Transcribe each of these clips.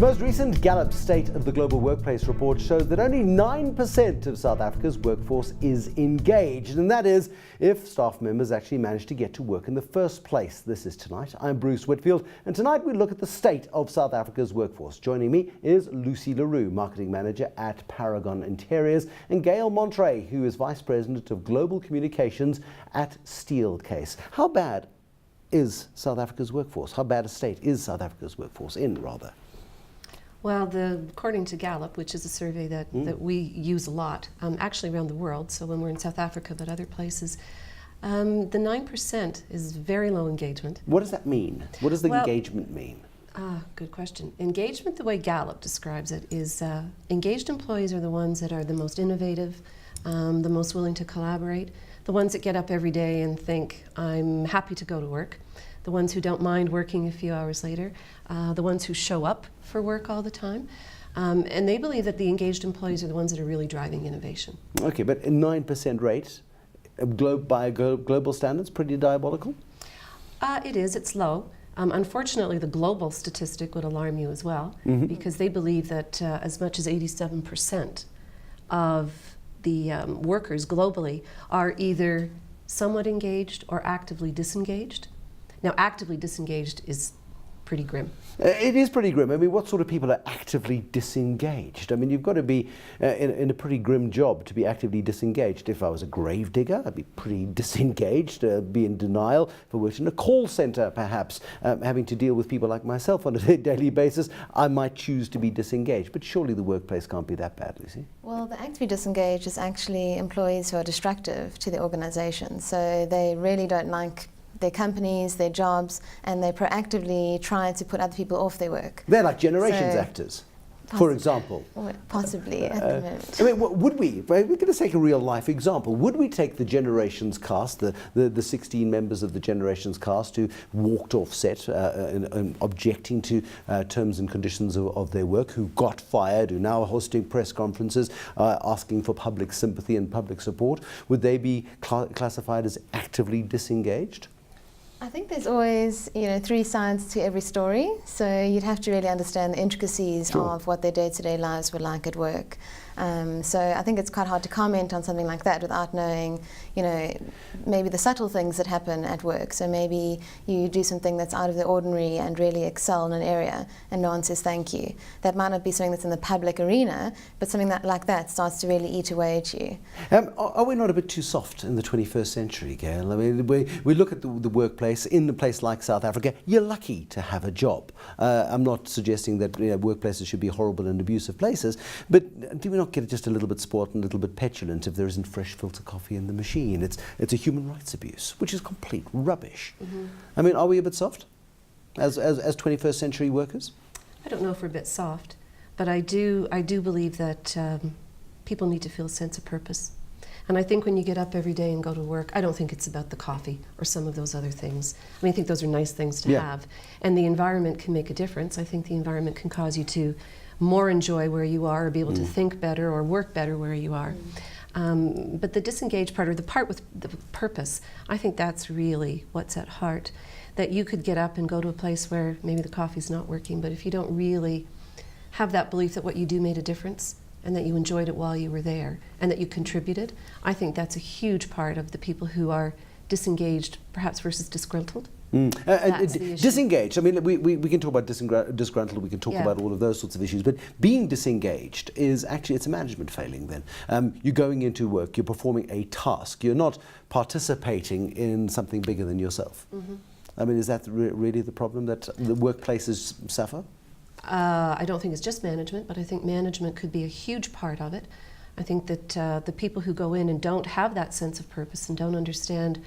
most recent Gallup State of the Global Workplace report showed that only 9% of South Africa's workforce is engaged, and that is if staff members actually manage to get to work in the first place. This is Tonight. I'm Bruce Whitfield, and tonight we look at the state of South Africa's workforce. Joining me is Lucy Le Roux, Marketing Manager at Paragon Interiors, and Gale, who is Vice President of Global Communications at Steelcase. How bad is South Africa's workforce? How bad a state is South Africa's workforce in, rather? Well, according to Gallup, which is a survey that we use a lot, actually around the world, so when we're in South Africa but other places, the 9% is very low engagement. What does that mean? What does the engagement mean? Good question. Engagement, the way Gallup describes it, is engaged employees are the ones that are the most innovative, the most willing to collaborate, the ones that get up every day and think, I'm happy to go to work, the ones who don't mind working a few hours later, the ones who show up for work all the time. And they believe that the engaged employees are the ones that are really driving innovation. Okay, but a 9% rate, by global standards, pretty diabolical? It is, it's low. Unfortunately, the global statistic would alarm you as well, because they believe that as much as 87% of the workers globally are either somewhat engaged or actively disengaged. Now, actively disengaged is pretty grim. It is pretty grim. I mean, what sort of people are actively disengaged? I mean, you've got to be in a pretty grim job to be actively disengaged. If I was a grave digger, I'd be pretty disengaged, be in denial. If I worked in a call center, perhaps, having to deal with people like myself on a daily basis, I might choose to be disengaged. But surely the workplace can't be that bad, Lucy. Well, the actively disengaged is actually employees who are destructive to the organization. So they really don't like their companies, their jobs, and they proactively try to put other people off their work. They're like generations actors, for example. Possibly at the moment. I mean, would we, we're going to take a real life example, would we take the Generations cast, the 16 members of the Generations cast who walked off set objecting to terms and conditions of their work, who got fired, who now are hosting press conferences, asking for public sympathy and public support, would they be classified as actively disengaged? I think there's always, three sides to every story, so you'd have to really understand the intricacies of what their day-to-day lives were like at work. So I think it's quite hard to comment on something like that without knowing, maybe the subtle things that happen at work. So maybe you do something that's out of the ordinary and really excel in an area, and no one says thank you. That might not be something that's in the public arena, but something like that starts to really eat away at you. Are we not a bit too soft in the 21st century, Gale? I mean, we look at the workplace. In a place like South Africa, you're lucky to have a job. I'm not suggesting that workplaces should be horrible and abusive places, but do we not get just a little bit spoilt and a little bit petulant if there isn't fresh filter coffee in the machine? It's a human rights abuse, which is complete rubbish. I mean, are we a bit soft as 21st century workers? I don't know if we're a bit soft, but I do believe that people need to feel a sense of purpose. And I think when you get up every day and go to work, I don't think it's about the coffee or some of those other things. I mean, I think those are nice things to have. And the environment can make a difference. I think the environment can cause you to more enjoy where you are, or be able to think better or work better where you are. But the disengaged part, or the part with the purpose, I think that's really what's at heart. That you could get up and go to a place where maybe the coffee's not working, but if you don't really have that belief that what you do made a difference, and that you enjoyed it while you were there, and that you contributed, I think that's a huge part of the people who are disengaged, perhaps versus disgruntled. Disengaged, I mean, we can talk about disgruntled, we can talk about all of those sorts of issues, but being disengaged is actually, it's a management failing then. You're going into work, you're performing a task, you're not participating in something bigger than yourself. I mean, is that really the problem that the workplaces suffer? I don't think it's just management, but I think management could be a huge part of it. I think that the people who go in and don't have that sense of purpose and don't understand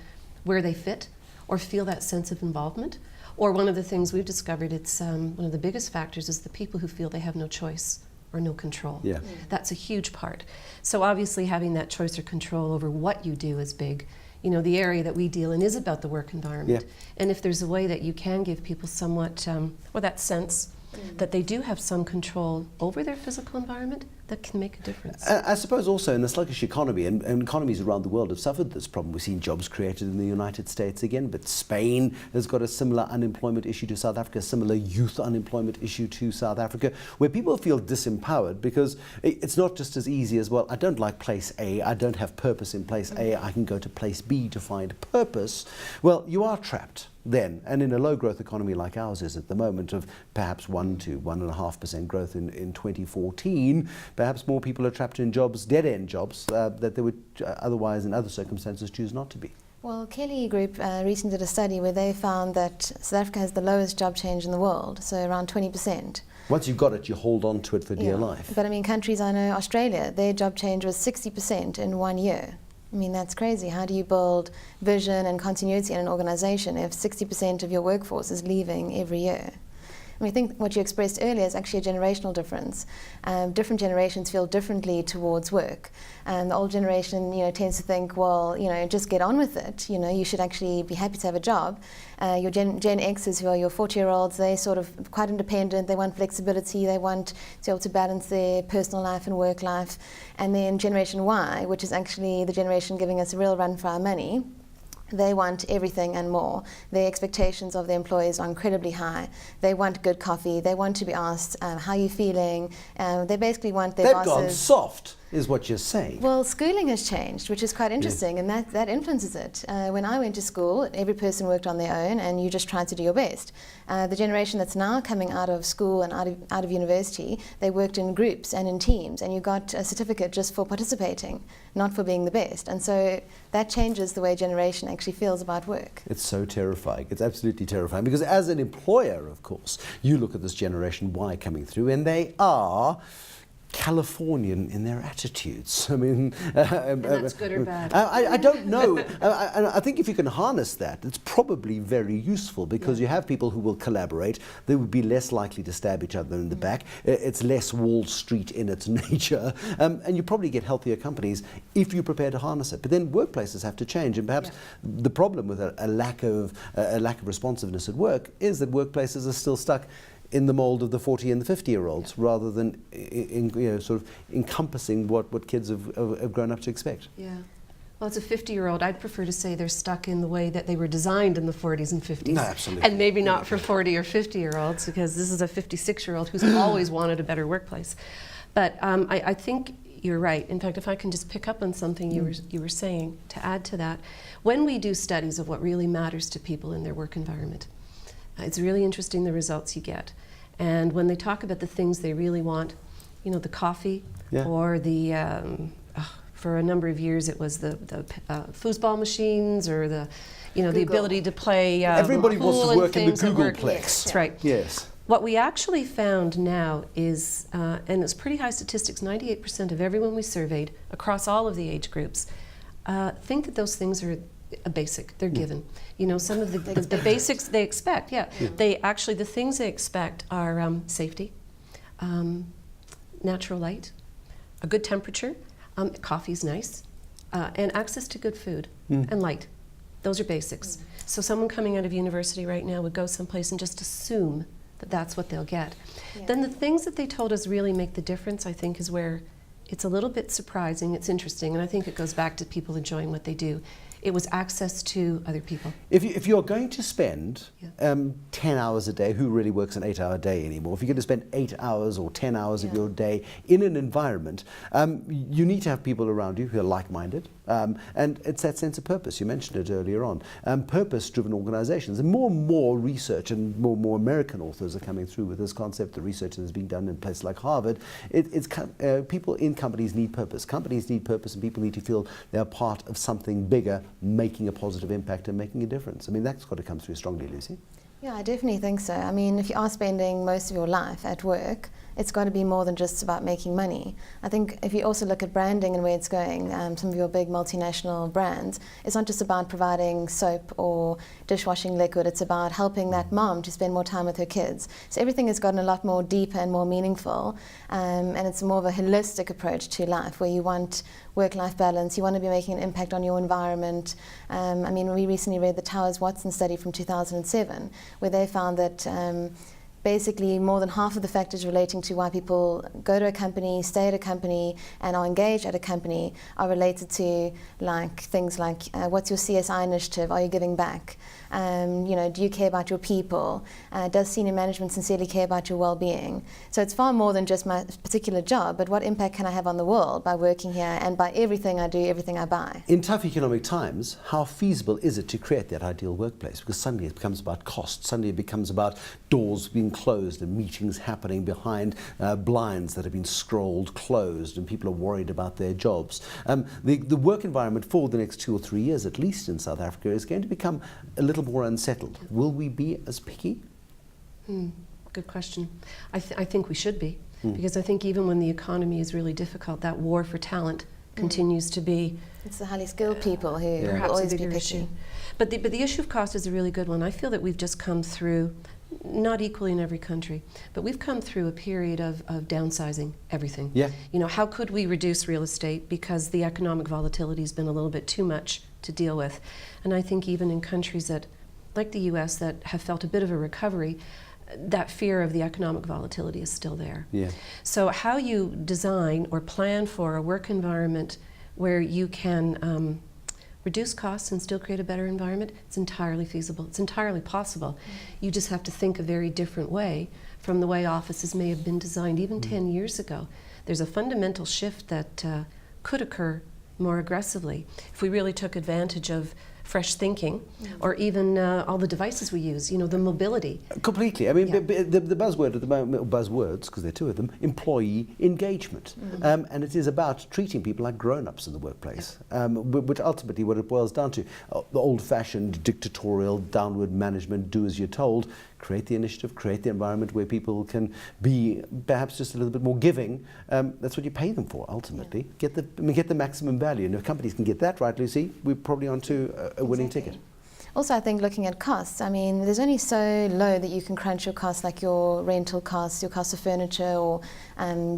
where they fit or feel that sense of involvement, or one of the things we've discovered, it's one of the biggest factors is the people who feel they have no choice or no control. That's a huge part. So obviously having that choice or control over what you do is big. The area that we deal in is about the work environment. And if there's a way that you can give people somewhat, or that sense that they do have some control over their physical environment that can make a difference. I suppose also in the sluggish economy, and economies around the world have suffered this problem. We've seen jobs created in the United States again, but Spain has got a similar unemployment issue to South Africa, a similar youth unemployment issue to South Africa, where people feel disempowered because it's not just as easy as, well, I don't like place A, I don't have purpose in place A, I can go to place B to find purpose. Well, you are trapped then, and in a low growth economy like ours is at the moment, of perhaps 1 to 1.5% growth in 2014, perhaps more people are trapped in jobs, dead-end jobs, that they would otherwise in other circumstances choose not to be. Well, Kelly Group recently did a study where they found that South Africa has the lowest job change in the world, so around 20%. Once you've got it, you hold on to it for dear life. But I mean, countries, I know Australia, their job change was 60% in 1 year. I mean, that's crazy. How do you build vision and continuity in an organization if 60% of your workforce is leaving every year? I mean, I think what you expressed earlier is actually a generational difference. Different generations feel differently towards work. The old generation, tends to think, well, just get on with it. You should actually be happy to have a job. Your Gen Xers, who are your 40-year-olds, they're sort of quite independent. They want flexibility. They want to be able to balance their personal life and work life. And then Generation Y, which is actually the generation giving us a real run for our money, they want everything and more. Their expectations of their employees are incredibly high. They want good coffee. They want to be asked, how are you feeling? They basically want their bosses... They've gone soft, is what you're saying. Well, schooling has changed, which is quite interesting, and that influences it. When I went to school, every person worked on their own, and you just tried to do your best. The generation that's now coming out of school and out of university, they worked in groups and in teams, and you got a certificate just for participating, not for being the best. And so that changes the way generation actually feels about work. It's so terrifying. It's absolutely terrifying, because as an employer, of course, you look at this Generation Y coming through, and they are Californian in their attitudes. I mean, and that's good or bad? I don't know. I think if you can harness that, it's probably very useful, because you have people who will collaborate. They would be less likely to stab each other in the back. It's less Wall Street in its nature, and you probably get healthier companies if you prepare to harness it. But then workplaces have to change, and perhaps the problem with a lack of responsiveness at work is that workplaces are still stuck in the mold of the 40 and the 50-year-olds, rather than sort of encompassing what kids have grown up to expect. Yeah. Well, as a 50-year-old, I'd prefer to say they're stuck in the way that they were designed in the 40s and 50s. No, absolutely. And maybe not for 40 or 50-year-olds, because this is a 56-year-old who's always wanted a better workplace. But I think you're right. In fact, if I can just pick up on something you were saying, to add to that, when we do studies of what really matters to people in their work environment, it's really interesting the results you get. And when they talk about the things they really want, the coffee, or the, for a number of years it was the foosball machines, or the ability to play Everybody wants to work in the Googleplex. That's right. Yes. What we actually found now is, and it's pretty high statistics, 98% of everyone we surveyed across all of the age groups think that those things are a basic, they're given. Some of the basics they expect, They actually, the things they expect are safety, natural light, a good temperature, coffee's nice, and access to good food and light. Those are basics. So someone coming out of university right now would go someplace and just assume that that's what they'll get. Then the things that they told us really make the difference, I think, is where it's a little bit surprising, it's interesting, and I think it goes back to people enjoying what they do. It was access to other people. If you're going to spend 10 hours a day, who really works an 8-hour day anymore? If you're going to spend 8 hours or 10 hours of your day in an environment, you need to have people around you who are like-minded. And it's that sense of purpose. You mentioned it earlier on. Purpose-driven organizations. And more research, and more American authors are coming through with this concept. The research that is being done in places like Harvard. People in companies need purpose. Companies need purpose, and people need to feel they're part of something bigger, making a positive impact and making a difference. I mean, that's got to come through strongly, Lucy. Yeah, I definitely think so. I mean, if you are spending most of your life at work, it's got to be more than just about making money. I think if you also look at branding and where it's going, some of your big multinational brands, it's not just about providing soap or dishwashing liquid, it's about helping that mom to spend more time with her kids. So everything has gotten a lot more deeper and more meaningful, and it's more of a holistic approach to life, where you want work-life balance, you want to be making an impact on your environment. I mean, we recently read the Towers-Watson study from 2007, where they found that basically more than half of the factors relating to why people go to a company, stay at a company, and are engaged at a company are related to things like what's your CSI initiative? Are you giving back? Do you care about your people? Does senior management sincerely care about your well-being? So it's far more than just my particular job, but what impact can I have on the world by working here and by everything I do, everything I buy? In tough economic times, how feasible is it to create that ideal workplace? Because suddenly it becomes about cost, suddenly it becomes about doors being closed and meetings happening behind blinds that have been scrolled closed, and people are worried about their jobs. The work environment for the next 2 or 3 years, at least in South Africa, is going to become a little more unsettled. Will we be as picky? Good question. I think we should be, because I think even when the economy is really difficult, that war for talent continues to be. It's the highly skilled people who will perhaps always a be bigger picky. issue. But the issue of cost is a really good one. I feel that we've just come through, not equally in every country, but we've come through a period of downsizing everything. Yeah. How could we reduce real estate because the economic volatility has been a little bit too much to deal with? And I think even in countries that, like the US, that have felt a bit of a recovery, that fear of the economic volatility is still there. Yeah. So how you design or plan for a work environment where you can reduce costs and still create a better environment, it's entirely feasible. It's entirely possible. You just have to think a very different way from the way offices may have been designed even 10 years ago. There's a fundamental shift that could occur more aggressively if we really took advantage of fresh thinking, or even all the devices we use, the mobility. Completely. I mean, the buzzword at the moment, buzzwords, because there are two of them, employee engagement. And it is about treating people like grown-ups in the workplace, which ultimately what it boils down to, the old-fashioned dictatorial downward management, do as you're told, create the initiative, create the environment where people can be perhaps just a little bit more giving. That's what you pay them for, ultimately. Get the maximum value. And if companies can get that right, Lucy, we're probably onto a winning ticket. Also, I think looking at costs, I mean, there's only so low that you can crunch your costs, like your rental costs, your cost of furniture, or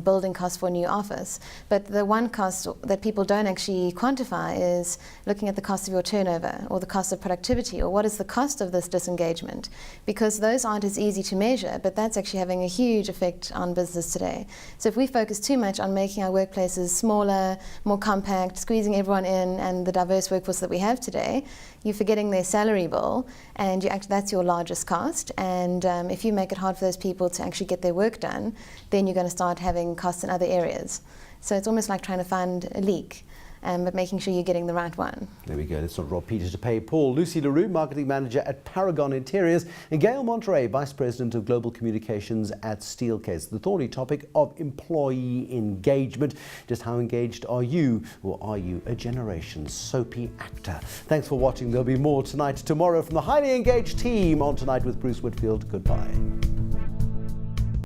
building costs for a new office. But the one cost that people don't actually quantify is looking at the cost of your turnover, or the cost of productivity, or what is the cost of this disengagement. Because those aren't as easy to measure, but that's actually having a huge effect on business today. So if we focus too much on making our workplaces smaller, more compact, squeezing everyone in, and the diverse workforce that we have today, you're forgetting their salary bill, and that's your largest cost. And if you make it hard for those people to actually get their work done, then you're going to start having costs in other areas. So it's almost like trying to find a leak, but making sure you're getting the right one. There we go. Let's not rob Peter to pay Paul. Lucy Le Roux, Marketing Manager at Paragon Interiors, and Gale Moutrey, Vice President of Global Communications at Steelcase. The thorny topic of employee engagement. Just how engaged are you, or are you a Generation soapy actor? Thanks for watching. There'll be more tonight, tomorrow from the highly engaged team on Tonight with Bruce Whitfield. Goodbye.